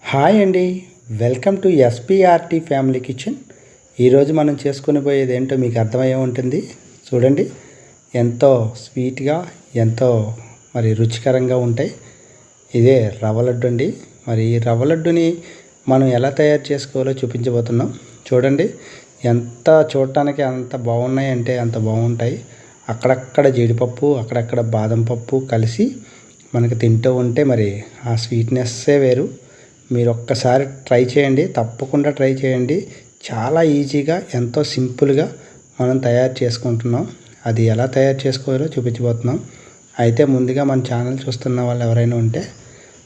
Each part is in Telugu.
హాయ్ అండి. Welcome to SPRT family kitchen. ఈరోజు మనం చేసుకుని పోయేది ఏంటో మీకు అర్థమయ్యే ఉంటుంది. చూడండి, ఎంతో స్వీట్గా, ఎంతో రుచికరంగా ఉంటాయి. ఇదే రవ్వ లడ్డు అండి. ఈ రవ్వ లడ్డుని మనం ఎలా తయారు చేసుకోవాలో చూపించబోతున్నాం. చూడండి, ఎంత చూడటానికి అంత బాగున్నాయంటే అంత బాగుంటాయి. అక్కడక్కడ జీడిపప్పు, అక్కడక్కడ బాదం పప్పు కలిసి మనకు తింటూ ఉంటే ఆ స్వీట్నెస్సే వేరు. మీరు ఒక్కసారి ట్రై చేయండి, తప్పకుండా ట్రై చేయండి. చాలా ఈజీగా, ఎంతో సింపుల్గా మనం తయారు చేసుకుంటున్నాం. అది ఎలా తయారు చేసుకోవాలో చూపించబోతున్నాం. అయితే ముందుగా మన ఛానల్ చూస్తున్న వాళ్ళు ఎవరైనా ఉంటే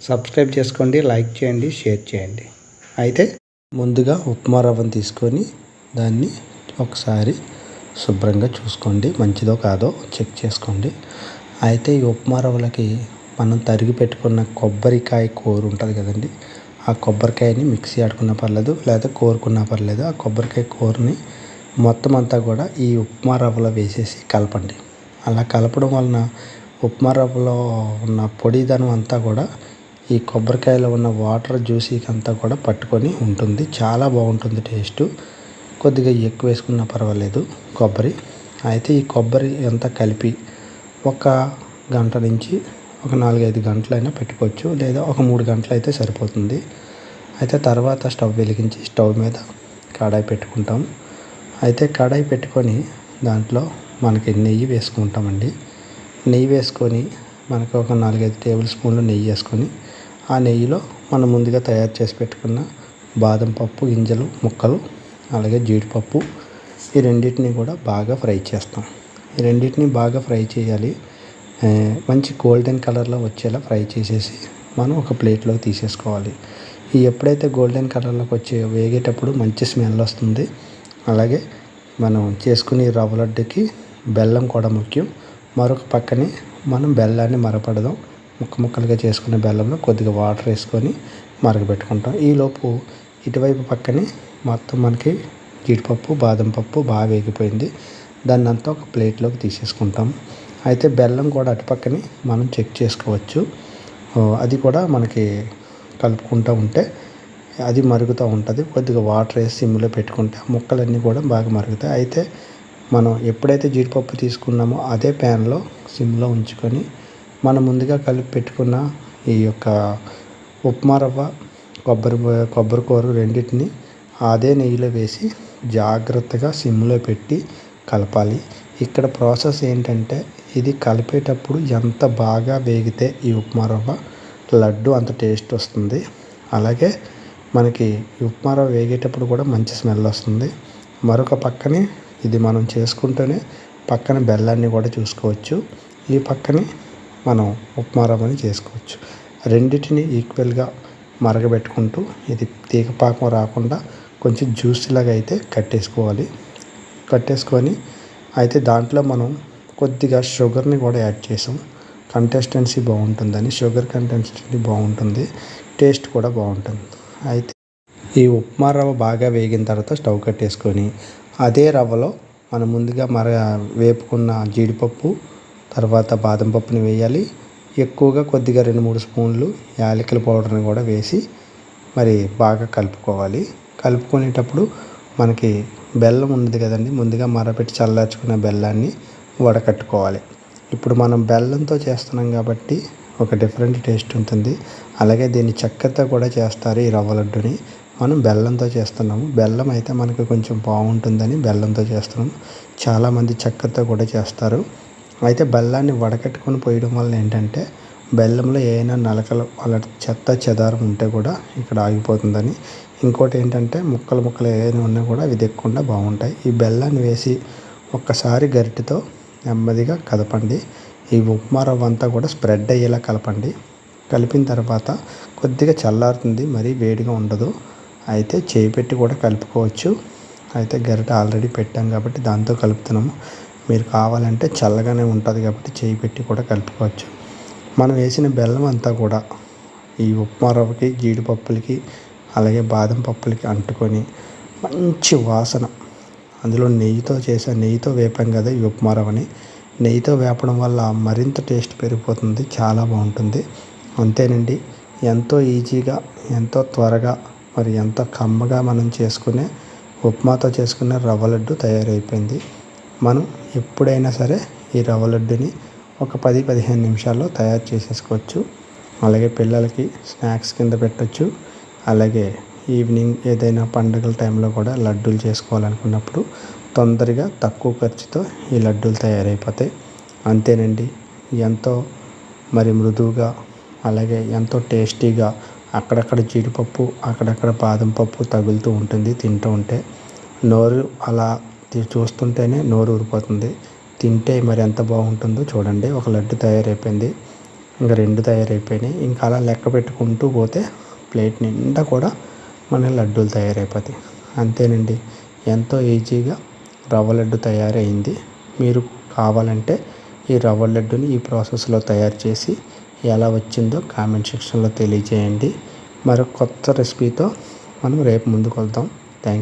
సబ్స్క్రైబ్ చేసుకోండి, లైక్ చేయండి, షేర్ చేయండి. అయితే ముందుగా ఉప్మా రవ్వను తీసుకొని దాన్ని ఒకసారి శుభ్రంగా చూసుకోండి, మంచిదో కాదో చెక్ చేసుకోండి. అయితే ఈ ఉప్మా రవ్వలకి మనం తరిగి పెట్టుకున్న కొబ్బరికాయ కూర ఉంటుంది కదండి, ఆ కొబ్బరికాయని మిక్సీ ఆడుకున్నా పర్లేదు, లేదా కోరుకున్నా పర్లేదు. ఆ కొబ్బరికాయ కూరని మొత్తం అంతా కూడా ఈ ఉప్మా రవ్వలో వేసేసి కలపండి. అలా కలపడం వలన ఉప్మా రవ్వలో ఉన్న పొడిదనం అంతా కూడా ఈ కొబ్బరికాయలో ఉన్న వాటర్ జ్యూసీకి అంతా కూడా పట్టుకొని ఉంటుంది. చాలా బాగుంటుంది టేస్టు. కొద్దిగా ఎక్కువ వేసుకున్నా పర్వాలేదు కొబ్బరి. అయితే ఈ కొబ్బరి అంతా కలిపి ఒక గంట నుంచి ఒక 4-5 గంటలైనా పెట్టుకోవచ్చు, లేదా ఒక 3 గంటలు అయితే సరిపోతుంది. అయితే తర్వాత స్టవ్ వెలిగించి స్టవ్ మీద కడాయి పెట్టుకుంటాం. అయితే కడాయి పెట్టుకొని దాంట్లో మనకి నెయ్యి వేసుకుంటామండి. నెయ్యి వేసుకొని మనకు ఒక 4-5 టేబుల్ స్పూన్లు నెయ్యి వేసుకొని ఆ నెయ్యిలో మనం ముందుగా తయారు చేసి పెట్టుకున్న బాదం పప్పు గింజలు ముక్కలు, అలాగే జీడిపప్పు, ఈ రెండింటిని కూడా బాగా ఫ్రై చేస్తాం. ఈ రెండింటిని బాగా ఫ్రై చేయాలి. మంచి గోల్డెన్ కలర్లో వచ్చేలా ఫ్రై చేసేసి మనం ఒక ప్లేట్లోకి తీసేసుకోవాలి. ఈ ఎప్పుడైతే గోల్డెన్ కలర్లోకి వేగేటప్పుడు మంచి స్మెల్ వస్తుంది. అలాగే మనం చేసుకునే రవ్వ లడ్డుకి బెల్లం కూడా ముఖ్యం. మరొక పక్కనే మనం బెల్లాన్ని మరపడదాం. ముక్కలుగా చేసుకునే బెల్లంలో కొద్దిగా వాటర్ వేసుకొని మరగబెట్టుకుంటాం. ఈలోపు ఇటువైపు పక్కనే మొత్తం మనకి జీడిపప్పు బాదం పప్పు బాగా వేగిపోయింది. దాన్ని అంతా ఒక ప్లేట్లోకి తీసేసుకుంటాం. అయితే బెల్లం కూడా అటుపక్కనే మనం చెక్ చేసుకోవచ్చు. అది కూడా మనకి కలుపుకుంటూ ఉంటే అది మరుగుతూ ఉంటుంది. కొద్దిగా వాటర్ వేసి సిమ్లో పెట్టుకుంటే ముక్కలన్నీ కూడా బాగా మరుగుతాయి. అయితే మనం ఎప్పుడైతే జీడిపప్పు తీసుకున్నామో అదే ప్యాన్లో సిమ్లో ఉంచుకొని మనం ముందుగా కలిపి పెట్టుకున్న ఈ యొక్క ఉప్మా రవ్వ కొబ్బరి కూర రెండింటిని అదే నెయ్యిలో వేసి జాగ్రత్తగా సిమ్లో పెట్టి కలపాలి. ఇక్కడ ప్రాసెస్ ఏంటంటే, ఇది కలిపేటప్పుడు ఎంత బాగా వేగితే ఈ ఉప్మా రవ్వ లడ్డు అంత టేస్ట్ వస్తుంది. అలాగే మనకి ఈ ఉప్మా రవ్వ వేగేటప్పుడు కూడా మంచి స్మెల్ వస్తుంది. మరొక పక్కనే ఇది మనం చేసుకుంటూనే పక్కన బెల్లాన్ని కూడా చూసుకోవచ్చు. ఈ పక్కనే మనం ఉప్మా రవ్వని చేసుకోవచ్చు. రెండింటిని ఈక్వల్గా మరగబెట్టుకుంటూ ఇది తీగపాకం రాకుండా కొంచెం జ్యూస్ లాగా అయితే కట్టేసుకొని అయితే దాంట్లో మనం కొద్దిగా షుగర్ని కూడా యాడ్ చేసాం. కంటెస్టెన్సీ బాగుంటుందని, షుగర్ కంటెస్టెన్సీ బాగుంటుంది, టేస్ట్ కూడా బాగుంటుంది. అయితే ఈ ఉప్మా రవ్వ బాగా వేగిన తర్వాత స్టవ్ కట్టేసుకొని అదే రవ్వలో మనం ముందుగా వేపుకున్న జీడిపప్పు, తర్వాత బాదం పప్పుని వేయాలి. ఎక్కువగా కొద్దిగా 2-3 స్పూన్లు యాలకుల పౌడర్ని కూడా వేసి బాగా కలుపుకోవాలి. కలుపుకునేటప్పుడు మనకి బెల్లం ఉంది కదండి, ముందుగా మరపెట్టి చల్లార్చుకున్న బెల్లాన్ని వడకట్టుకోవాలి. ఇప్పుడు మనం బెల్లంతో చేస్తున్నాం కాబట్టి ఒక డిఫరెంట్ టేస్ట్ ఉంటుంది. అలాగే దీన్ని చక్కెరతో కూడా చేస్తారు. ఈ రవ్వ లడ్డుని మనం బెల్లంతో చేస్తున్నాము. బెల్లం అయితే మనకు కొంచెం బాగుంటుందని బెల్లంతో చేస్తున్నాం. చాలామంది చక్కెరతో కూడా చేస్తారు. అయితే బెల్లాన్ని వడకట్టుకొని పోయడం వల్ల ఏంటంటే బెల్లంలో ఏమైనా నలకలు అలా చెత్త చెదారం ఉంటే కూడా ఇక్కడ ఆగిపోతుందని. ఇంకోటి ఏంటంటే ముక్కలు ఏమైనా ఉన్నా కూడా అవి దిక్కకుండా బాగుంటాయి. ఈ బెల్లాన్ని వేసి ఒక్కసారి గరిటెతో నెమ్మదిగా కదపండి. ఈ ఉప్మా రవ్వ అంతా కూడా స్ప్రెడ్ అయ్యేలా కలపండి. కలిపిన తర్వాత కొద్దిగా చల్లారుతుంది, మరీ వేడిగా ఉండదు. అయితే చేయి పెట్టి కూడా కలుపుకోవచ్చు. అయితే గరిటె ఆల్రెడీ పెట్టాం కాబట్టి దాంతో కలుపుతున్నాము. మీరు కావాలంటే చల్లగానే ఉంటుంది కాబట్టి చేయి పెట్టి కూడా కలుపుకోవచ్చు. మనం వేసిన బెల్లం అంతా కూడా ఈ ఉప్మా రవ్వకి, జీడిపప్పులకి, అలాగే బాదం పప్పులకి అంటుకొని మంచి వాసన. అందులో నెయ్యితో వేపాం కదా ఈ ఉప్మా రవ్వని. నెయ్యితో వేపడం వల్ల మరింత టేస్ట్ పెరిగిపోతుంది, చాలా బాగుంటుంది. అంతేనండి. ఎంతో ఈజీగా, ఎంతో త్వరగా, మరి ఎంతో కమ్మగా మనం చేసుకునే ఉప్మాతో చేసుకునే రవ్వ లడ్డు తయారైపోయింది. మనం ఎప్పుడైనా సరే ఈ రవ్వ లడ్డుని ఒక 10-15 నిమిషాల్లో తయారు చేసేసుకోవచ్చు. అలాగే పిల్లలకి స్నాక్స్ కింద పెట్టచ్చు. అలాగే ఈవినింగ్ ఏదైనా పండుగల టైంలో కూడా లడ్డూలు చేసుకోవాలనుకున్నప్పుడు తొందరగా తక్కువ ఖర్చుతో ఈ లడ్డూలు తయారైపోతాయి. అంతేనండి, ఎంతో మరి మృదువుగా, అలాగే ఎంతో టేస్టీగా, అక్కడక్కడ జీడిపప్పు, అక్కడక్కడ బాదం పప్పు తగులుతూ ఉంటుంది. తింటూ ఉంటే నోరు అలా చూస్తుంటేనే నోరు ఊరిపోతుంది. తింటే మరి ఎంత బాగుంటుందో చూడండి. ఒక లడ్డు తయారైపోయింది, ఇంకా 2 తయారైపోయినాయి. ఇంకా అలా లెక్క పెట్టుకుంటూ పోతే ప్లేట్ నిండా కూడా మన లడ్డూలు తయారైపోతాయి. అంతేనండి, ఎంతో ఈజీగా రవ్వ లడ్డు తయారైంది. మీరు కావాలంటే ఈ రవ్వ లడ్డుని ఈ ప్రాసెస్లో తయారు చేసి ఎలా వచ్చిందో కామెంట్ సెక్షన్లో తెలియజేయండి. మరో కొత్త రెసిపీతో మనం రేపు ముందుకు వెళ్దాం. Thank you.